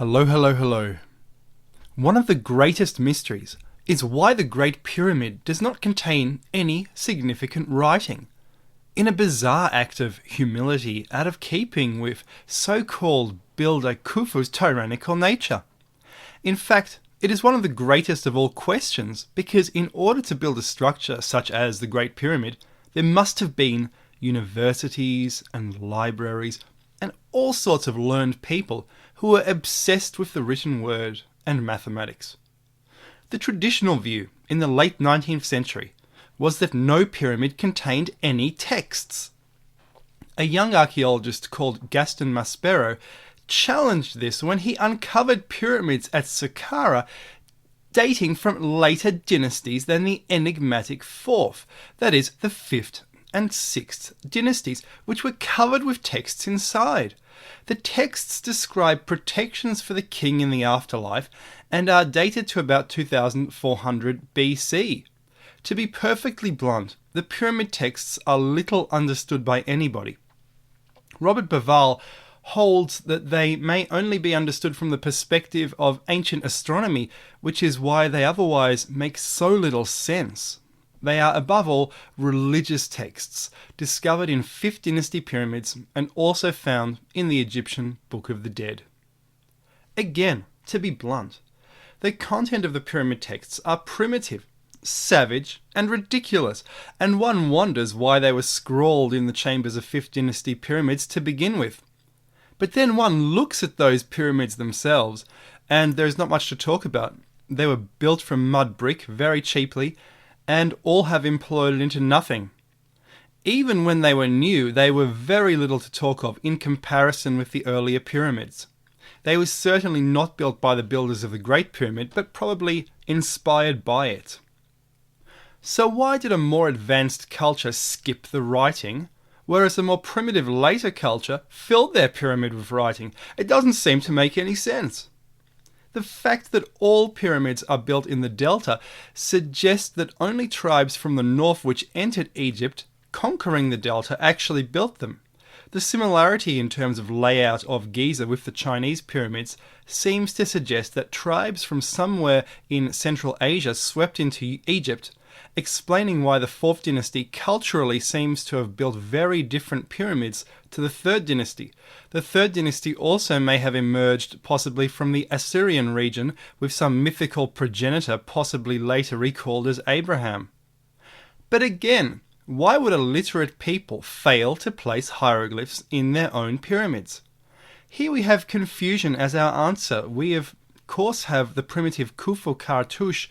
Hello, hello, hello. One of the greatest mysteries is why the Great Pyramid does not contain any significant writing. In a bizarre act of humility out of keeping with so-called builder Khufu's tyrannical nature. In fact, it is one of the greatest of all questions because in order to build a structure such as the Great Pyramid, there must have been universities and libraries and all sorts of learned people who were obsessed with the written word and mathematics. The traditional view in the late 19th century was that no pyramid contained any texts. A young archaeologist called Gaston Maspero challenged this when he uncovered pyramids at Saqqara dating from later dynasties than the enigmatic 4th, that is, the 5th and 6th dynasties, which were covered with texts inside. The texts describe protections for the king in the afterlife and are dated to about 2400 BC. To be perfectly blunt, the pyramid texts are little understood by anybody. Robert Bauval holds that they may only be understood from the perspective of ancient astronomy, which is why they otherwise make so little sense. They are above all religious texts, discovered in 5th dynasty pyramids and also found in the Egyptian Book of the Dead. Again, to be blunt, the content of the pyramid texts are primitive, savage and ridiculous, and one wonders why they were scrawled in the chambers of 5th dynasty pyramids to begin with. But then one looks at those pyramids themselves, and there's not much to talk about. They were built from mud brick very cheaply, and all have imploded into nothing. Even when they were new, they were very little to talk of in comparison with the earlier pyramids. They were certainly not built by the builders of the Great Pyramid, but probably inspired by it. So why did a more advanced culture skip the writing, whereas a more primitive later culture filled their pyramid with writing? It doesn't seem to make any sense. The fact that all pyramids are built in the delta suggests that only tribes from the north which entered Egypt, conquering the delta, actually built them. The similarity in terms of layout of Giza with the Chinese pyramids seems to suggest that tribes from somewhere in Central Asia swept into Egypt, explaining why the 4th dynasty culturally seems to have built very different pyramids to the 3rd dynasty. The 3rd dynasty also may have emerged possibly from the Assyrian region with some mythical progenitor possibly later recalled as Abraham. But again, why would a literate people fail to place hieroglyphs in their own pyramids? Here we have confusion as our answer. We of course have the primitive Khufu cartouche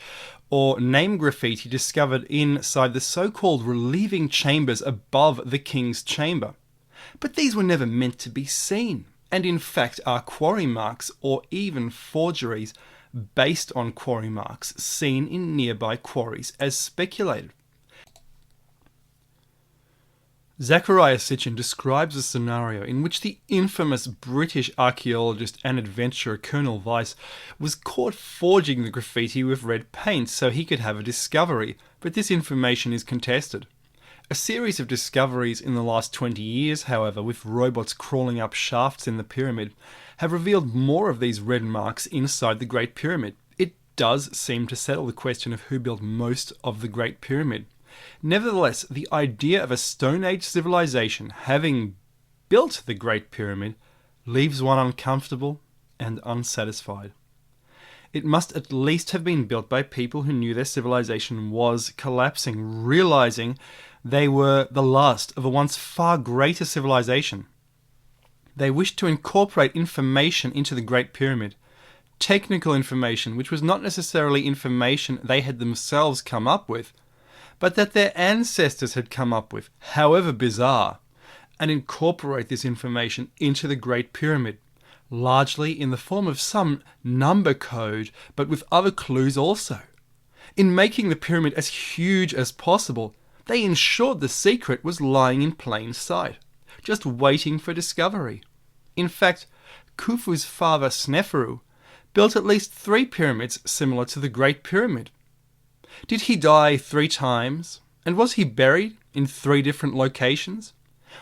or name graffiti discovered inside the so-called relieving chambers above the king's chamber. But these were never meant to be seen, and in fact are quarry marks or even forgeries based on quarry marks seen in nearby quarries as speculated. Zachariah Sitchin describes a scenario in which the infamous British archaeologist and adventurer Colonel Vyse was caught forging the graffiti with red paint so he could have a discovery, but this information is contested. A series of discoveries in the last 20 years, however, with robots crawling up shafts in the pyramid, have revealed more of these red marks inside the Great Pyramid. It does seem to settle the question of who built most of the Great Pyramid. Nevertheless, the idea of a Stone Age civilization having built the Great Pyramid leaves one uncomfortable and unsatisfied. It must at least have been built by people who knew their civilization was collapsing, realizing they were the last of a once far greater civilization. They wished to incorporate information into the Great Pyramid, technical information which was not necessarily information they had themselves come up with, but that their ancestors had come up with, however bizarre, and incorporate this information into the Great Pyramid, largely in the form of some number code, but with other clues also. In making the pyramid as huge as possible, they ensured the secret was lying in plain sight, just waiting for discovery. In fact, Khufu's father Sneferu built at least 3 pyramids similar to the Great Pyramid. Did he die 3 times? And was he buried in 3 different locations?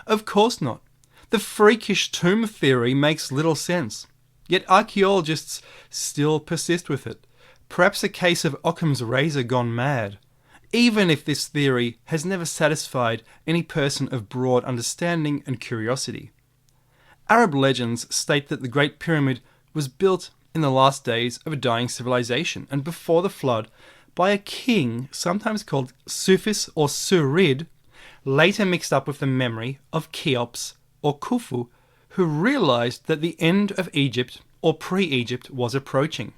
Of course not. The freakish tomb theory makes little sense. Yet archaeologists still persist with it, perhaps a case of Occam's razor gone mad, even if this theory has never satisfied any person of broad understanding and curiosity. Arab legends state that the Great Pyramid was built in the last days of a dying civilization and before the flood by a king, sometimes called Sufis or Surid, later mixed up with the memory of Cheops or Khufu, who realized that the end of Egypt or pre-Egypt was approaching.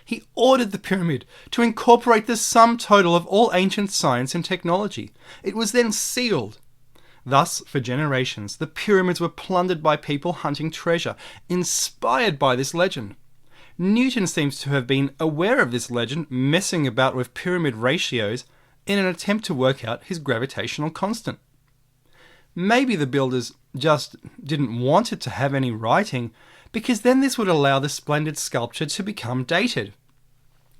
He ordered the pyramid to incorporate the sum total of all ancient science and technology. It was then sealed. Thus, for generations, the pyramids were plundered by people hunting treasure, inspired by this legend. Newton seems to have been aware of this legend, messing about with pyramid ratios in an attempt to work out his gravitational constant. Maybe the builders just didn't want it to have any writing, because then this would allow the splendid sculpture to become dated.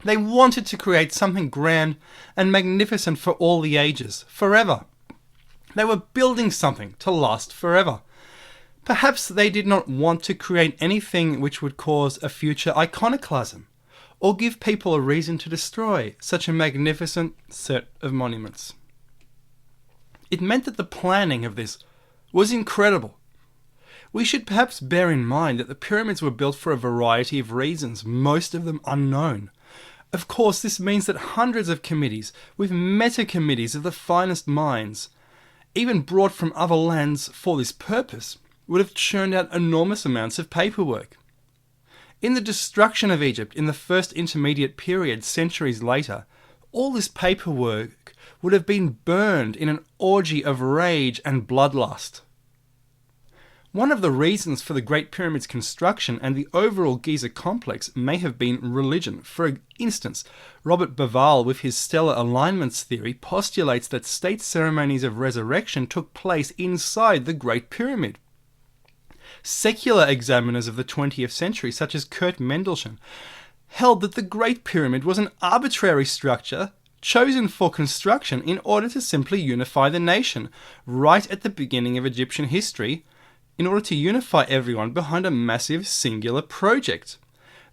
They wanted to create something grand and magnificent for all the ages, forever. They were building something to last forever. Perhaps they did not want to create anything which would cause a future iconoclasm, or give people a reason to destroy such a magnificent set of monuments. It meant that the planning of this was incredible. We should perhaps bear in mind that the pyramids were built for a variety of reasons, most of them unknown. Of course, this means that hundreds of committees, with meta-committees of the finest minds, even brought from other lands for this purpose, would have churned out enormous amounts of paperwork. In the destruction of Egypt in the first intermediate period centuries later, all this paperwork would have been burned in an orgy of rage and bloodlust. One of the reasons for the Great Pyramid's construction and the overall Giza complex may have been religion. For instance, Robert Bauval, with his stellar alignments theory, postulates that state ceremonies of resurrection took place inside the Great Pyramid. Secular examiners of the 20th century, such as Kurt Mendelsohn, held that the Great Pyramid was an arbitrary structure chosen for construction in order to simply unify the nation, right at the beginning of Egyptian history, in order to unify everyone behind a massive singular project.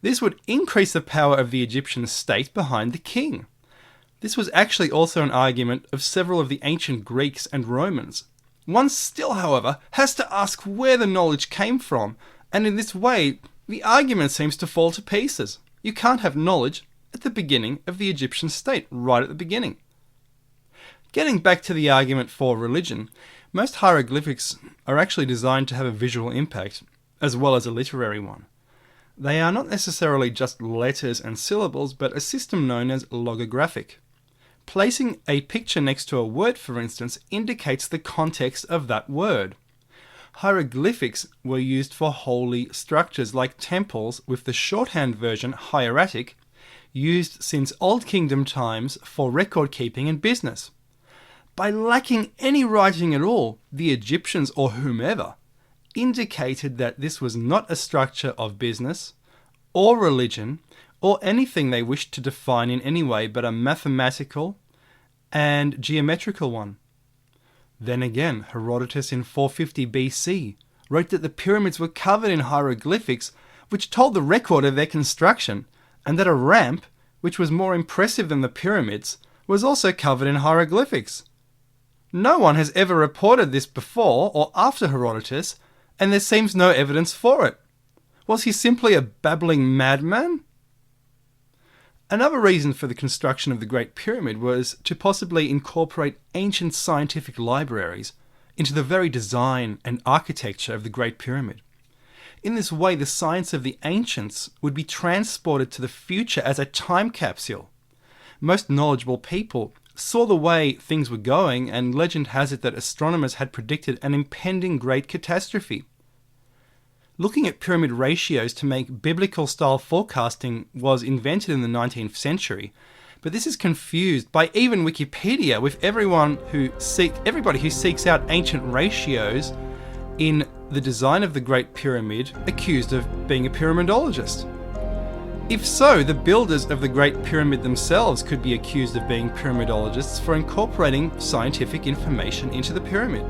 This would increase the power of the Egyptian state behind the king. This was actually also an argument of several of the ancient Greeks and Romans. One still, however, has to ask where the knowledge came from, and in this way, the argument seems to fall to pieces. You can't have knowledge at the beginning of the Egyptian state, right at the beginning. Getting back to the argument for religion, most hieroglyphics are actually designed to have a visual impact, as well as a literary one. They are not necessarily just letters and syllables, but a system known as logographic. Placing a picture next to a word, for instance, indicates the context of that word. Hieroglyphics were used for holy structures like temples, with the shorthand version, hieratic, used since Old Kingdom times for record keeping and business. By lacking any writing at all, the Egyptians or whomever indicated that this was not a structure of business or religion or anything they wished to define in any way but a mathematical and geometrical one. Then again, Herodotus in 450 BC wrote that the pyramids were covered in hieroglyphics which told the record of their construction, and that a ramp, which was more impressive than the pyramids, was also covered in hieroglyphics. No one has ever reported this before or after Herodotus, and there seems no evidence for it. Was he simply a babbling madman? Another reason for the construction of the Great Pyramid was to possibly incorporate ancient scientific libraries into the very design and architecture of the Great Pyramid. In this way, the science of the ancients would be transported to the future as a time capsule. Most knowledgeable people saw the way things were going, and legend has it that astronomers had predicted an impending great catastrophe. Looking at pyramid ratios to make biblical-style forecasting was invented in the 19th century, but this is confused by even Wikipedia, with everybody who seeks out ancient ratios in the design of the Great Pyramid accused of being a pyramidologist. If so, the builders of the Great Pyramid themselves could be accused of being pyramidologists for incorporating scientific information into the pyramid.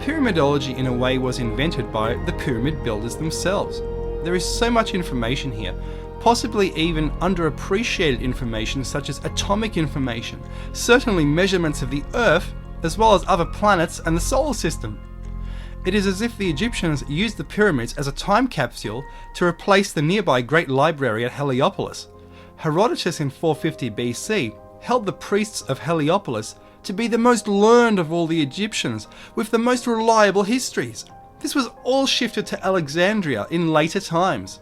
Pyramidology in a way was invented by the pyramid builders themselves. There is so much information here, possibly even underappreciated information such as atomic information, certainly measurements of the Earth, as well as other planets and the solar system. It is as if the Egyptians used the pyramids as a time capsule to replace the nearby Great Library at Heliopolis. Herodotus in 450 BC held the priests of Heliopolis to be the most learned of all the Egyptians, with the most reliable histories. This was all shifted to Alexandria in later times.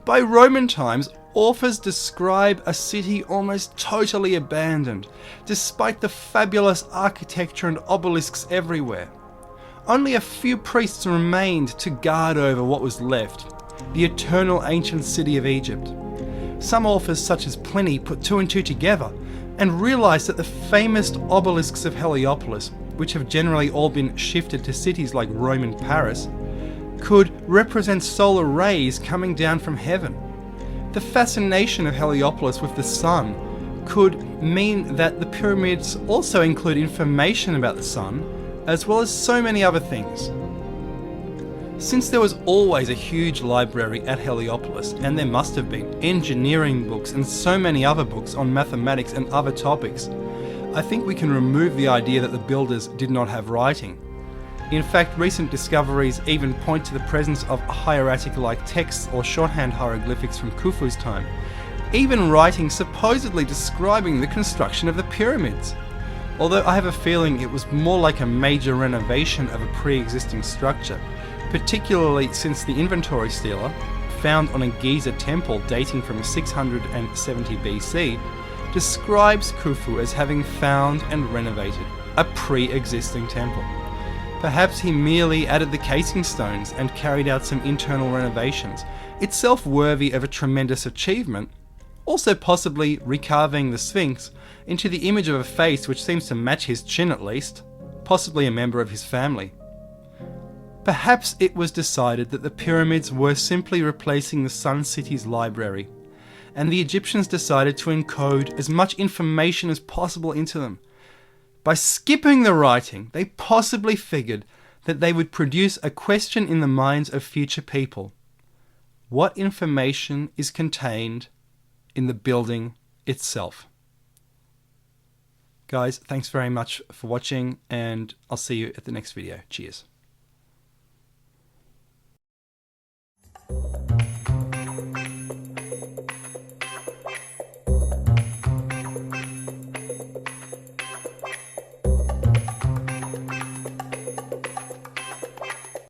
By Roman times, authors describe a city almost totally abandoned, despite the fabulous architecture and obelisks everywhere. Only a few priests remained to guard over what was left, the eternal ancient city of Egypt. Some authors, such as Pliny, put two and two together and realized that the famous obelisks of Heliopolis, which have generally all been shifted to cities like Rome and Paris, could represent solar rays coming down from heaven. The fascination of Heliopolis with the sun could mean that the pyramids also include information about the sun, as well as so many other things. Since there was always a huge library at Heliopolis, and there must have been engineering books and so many other books on mathematics and other topics, I think we can remove the idea that the builders did not have writing. In fact, recent discoveries even point to the presence of hieratic-like texts or shorthand hieroglyphics from Khufu's time, even writing supposedly describing the construction of the pyramids. Although I have a feeling it was more like a major renovation of a pre-existing structure, particularly since the inventory stealer, found on a Giza temple dating from 670 BC, describes Khufu as having found and renovated a pre-existing temple. Perhaps he merely added the casing stones and carried out some internal renovations, itself worthy of a tremendous achievement, also possibly recarving the Sphinx into the image of a face which seems to match his chin at least, possibly a member of his family. Perhaps it was decided that the pyramids were simply replacing the Sun City's library, and the Egyptians decided to encode as much information as possible into them. By skipping the writing, they possibly figured that they would produce a question in the minds of future people. What information is contained in the building itself? Guys, thanks very much for watching, and I'll see you at the next video. Cheers.